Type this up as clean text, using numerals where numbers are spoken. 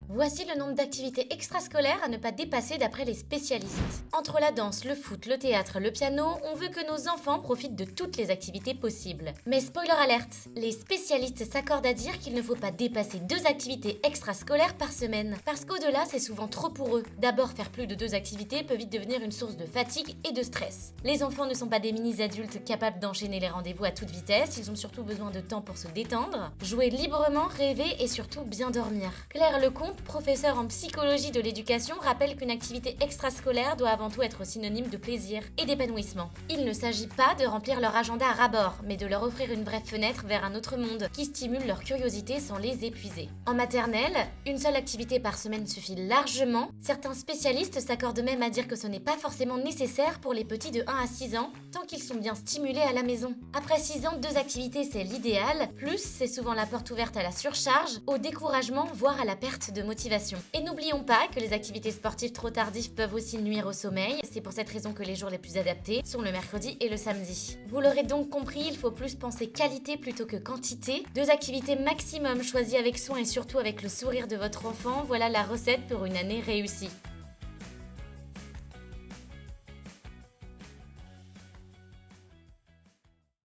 Voici le nombre d'activités extrascolaires à ne pas dépasser d'après les spécialistes. Entre la danse, le foot, le théâtre, le piano, on veut que nos enfants profitent de toutes les activités possibles. Mais spoiler alerte, les spécialistes s'accordent à dire qu'il ne faut pas dépasser 2 activités extrascolaires par semaine. Parce qu'au-delà, c'est souvent trop pour eux. D'abord, faire plus de 2 activités peut vite devenir une source de fatigue et de stress. Les enfants ne sont pas des mini-adultes capables d'enchaîner les rendez-vous à toute vitesse, ils ont surtout besoin de temps pour se détendre, jouer librement, rêver et surtout bien dormir. Claire Lecomte, professeur en psychologie de l'éducation, rappelle qu'une activité extrascolaire doit avant tout être synonyme de plaisir et d'épanouissement. Il ne s'agit pas de remplir leur agenda à ras-bord, mais de leur offrir une brève fenêtre vers un autre monde qui stimule leur curiosité sans les épuiser. En maternelle, une seule activité par semaine suffit largement. Certains spécialistes s'accordent même à dire que ce n'est pas forcément nécessaire pour les petits de 1 à 6 ans, tant qu'ils sont bien stimulés à la maison. Après 6 ans, 2 activités c'est l'idéal, plus c'est souvent la porte ouverte à la surcharge, au découragement, voire à la perte de motivation. Et n'oublions pas que les activités sportives trop tardives peuvent aussi nuire au sommeil, c'est pour cette raison que les jours les plus adaptés sont le mercredi et le samedi. Vous l'aurez donc compris, il faut plus penser qualité plutôt que quantité. 2 activités maximum choisies avec soin et surtout avec le sourire de votre enfant, voilà la recette pour une année réussie.